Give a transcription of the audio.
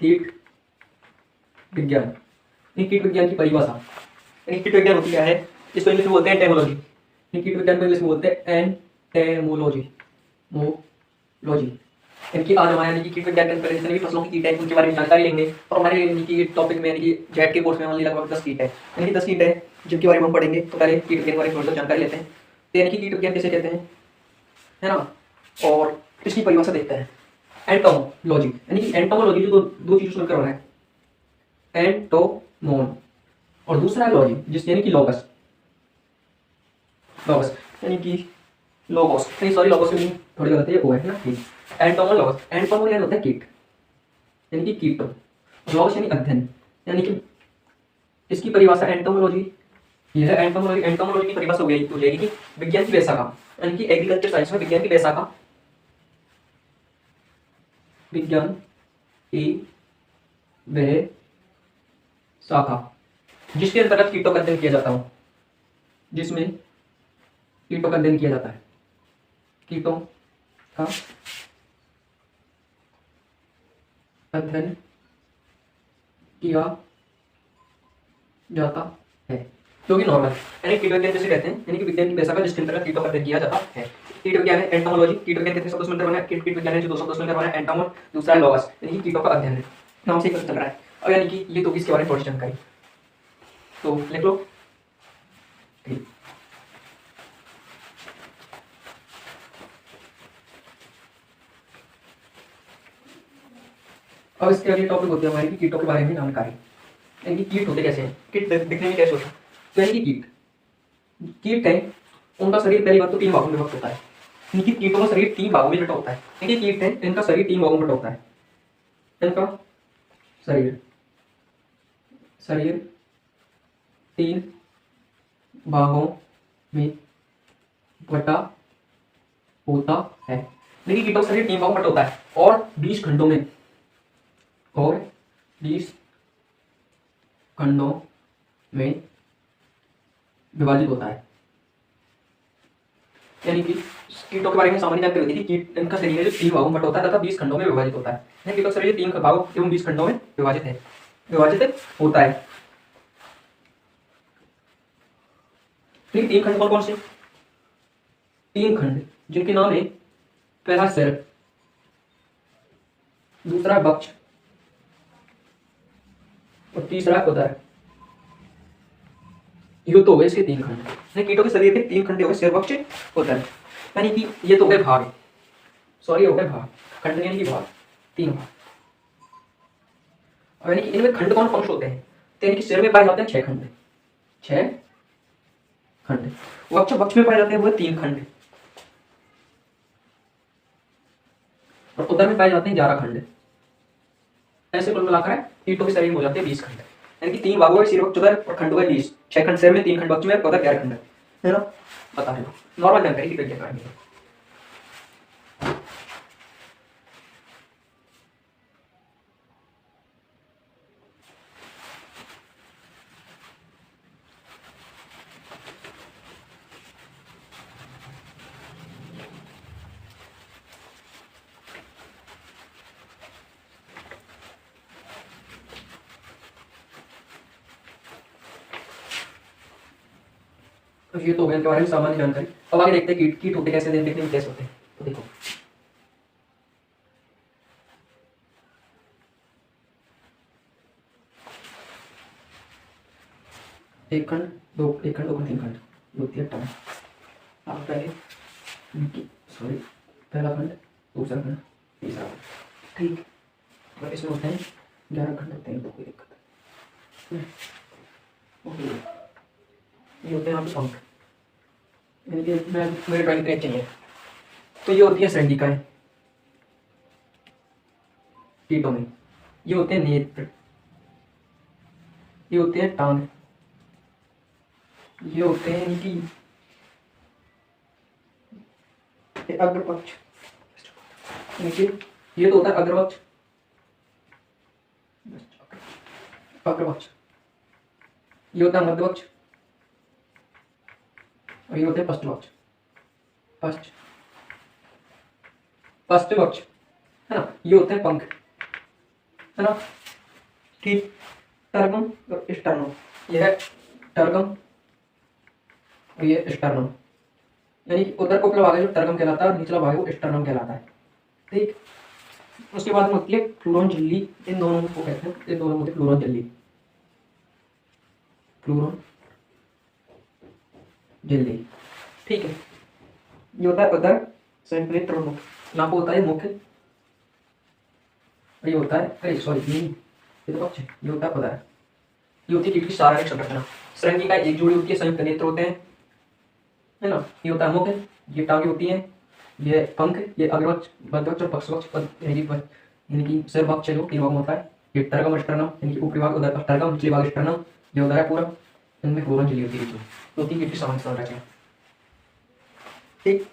कीट विज्ञान। कीट विज्ञान की परिभाषा, कीट विज्ञान होती क्या है, इसको इंग्लिश में बोलते हैं एंटेमोलॉजी। कीट विज्ञान को इंग्लिश में बोलते हैं एंटेमोलॉजी, मोलॉजी। इनकी आज हमारे यानी कि कीट विज्ञान के अंतर्गत जितने भी फसलों की कीट है उनके बारे में जानकारी लेंगे। और हमारे यानी कि टॉपिक में यानी कि जेट के कोर्स में ओनली लगभग 10 कीट है, यानी कि 10 कीट है जिनके बारे में हम पढ़ेंगे। तो पहले कीट विज्ञान के बारे में थोड़ी जानकारी लेते हैं। तो यानी कि कीट विज्ञान किसे कहते हैं, है ना, और इसकी परिभाषा देखते हैं। एंटोमोलॉजी, यानी कि एंटोमोलॉजी जो दो चीजों से मिलकर बना है, एंटोमोन, और दूसरा है लॉजी जिस यानी कि लॉगस, लॉगस यानी कि लोगोस, नहीं सॉरी लोगोस की थोड़ी गलत है, वो है ना ठीक। एंटोमोन लॉगस, एंटोमोन यानी होता है कीट, यानी कि कीटों, लॉगस यानी अध्ययन, यानी कि इसकी परिभाषा एंटोमोलॉजी ये है। एंटोमोलॉजी, एंटोमोलॉजी की परिभाषा हो जाएगी कि विज्ञान की वैशाखा, यानी कि एग्रीकल्चर साइंस में विज्ञान की वैशाखा, विज्ञान की वह शाखा जिसके अंतर्गत कीटों का अध्ययन किया जाता हो, जिसमें कीटों का अध्ययन किया जाता है, कीटों का अध्ययन किया जाता है, जो कि नॉर्मल, यानी कीट विज्ञान जैसे कहते हैं, यानी कि विज्ञान की वैशाखा जिसके अंतर्गत कीटों का अध्ययन किया जाता है। कीट विज्ञान है एंटोमोलॉजी, कीट विज्ञान कितने शब्दों से मिलकर बना है, कीट विज्ञान है जो 2 शब्दों से मिलकर बना है, एंटोमोन दूसरा है लॉगस, यानी कि कीटों का अध्ययन है, नाम से ही पता चल रहा है। अब यानी कि ये तो इसके बारे में थोड़ी जानकारी तो लिख लो। ठीक, अब इसके अगले टॉपिक होती है हमारी कि कीटों के बारे में जानकारी, यानी कि कीट होते कैसे हैं, कीट दिखने में कैसे होता है। तो यानी कि कीट है, उनका शरीर पहली बात तो 3 भागों में विभक्त होता है। इनकी कीटों का शरीर 3 भागों में बटा होता है। इनकी कीट है, इनका शरीर 3 भागों में बटा होता है। इनका शरीर शरीर 3 भागों में बटा होता है। देखिए कीटों का शरीर 3 भागों में बटा होता है और 20 खंडों में, और 20 खंडों में विभाजित होता है। यानी कि कीटों के बारे में सामान्य जानकारी होती है कि कीट इनका शरीर जो 3 भागों में बटा होता है तथा 20 खंडों में विभाजित होता है। यानी कीटों का शरीर 3 भागों एवं 20 खंडों में विभाजित होता है। ठीक, 3 खंड कौन कौन से, 3 खंड जिनके नाम है, पहला सिर, दूसरा वक्ष और तीसरा उदर। ये तो हो गए इसके 3 खंड। कीटों के शरीर के 3 खंड हो गए, सिर, वक्ष, उदर, यानी कि ये तो हो गए भाग, सॉरी हो गए भाग, खंड यानी कि भाग, 3 भाग। और यानी कि इनमें खंड कौन कौन से होते हैं, तो यानी कि सिर में पाए जाते हैं 6 खंड, 6 खंड। वक्ष में पाए जाते हैं वो 3 खंड, और उदर में पाए जाते हैं 11 खंड। ऐसे कुल मिलाकर कीटों के शरीर में हो जाते हैं 20 खंड, यानी कि 3 भागों में सिर, वक्ष, उदर, और खंड हुए 20, 6 खंड सिर में, 3 खंड वक्ष में, उदर 11 खंड है ना। बता रहे हो नॉर्मल जानकारी की विज्ञान में। तो ये तो हो गया इनके बारे में सामान्य जानकारी। अब आगे देखते हैं कीट, कीट होते कैसे, देखने में कैसे होते हैं। तो देखो एक खंड, दो खंड, 3 खंड, होती है टर्म। अब पहले सॉरी पहला खंड, दूसरा खंड, तीसरा खंड, ठीक। और इसमें होते हैं 11 खंड होते हैं, कोई दिक्कत नहीं। ये होते हैं यहाँ पे पंख, यानी कि मेरे ड्राइंग ट्रैक चाहिए। तो ये होती है संडिकाएं कीटों में, ये होते हैं नेत्र, ये होते हैं टांग, ये होते हैं इनकी अग्रपक्ष, ये तो होता है अग्रपक्ष, अग्रपक्ष, ये होता है मध्यपक्ष, और ये होते हैं पश्चपक्ष, पश्चपक्ष है ना। ये होते हैं पंख, है ना। ठीक, टर्गम और स्टर्नम, ये है टर्गम और ये स्टर्नम, यानी कि उधर को भाग है जो टर्गम कहलाता है और निचला भाग है वो स्टर्नम कहलाता है। ठीक, उसके बाद में होती है फ्लूरोन झिल्ली, इन दोनों को कहते हैं, इन दोनों होते हैं फ्लूरोन झिल्ली, फ्लूरोन झिल्ली। ठीक है, ये होता है उधर संकलित मुख, यहाँ पे होता है मुख्य, ये होता है, अरे सॉरी ये तो पक्ष है, ये होता है उधर, ये होती है कीट की शारीरिक संरचना। श्रृंगी का एक जोड़ी होती है, संयुक्त नेत्र होते हैं, है ना। ये होता है मुख, ये टांगे होती हैं, ये पंख, ये अग्रवक्ष, मध्यवक्ष और पक्षवक्ष, यानी कि सिर भाग चलो तीन भाग में होता है। ये टर्गम स्टर्नम, यानी कि ऊपरी भाग उधर टर्गम, निचले भाग स्टर्नम, ये उधर है पूरा, इनमें फ्लोरम झिल्ली होती है, तो तीन कीट की सामान्य संरचना। ठीक,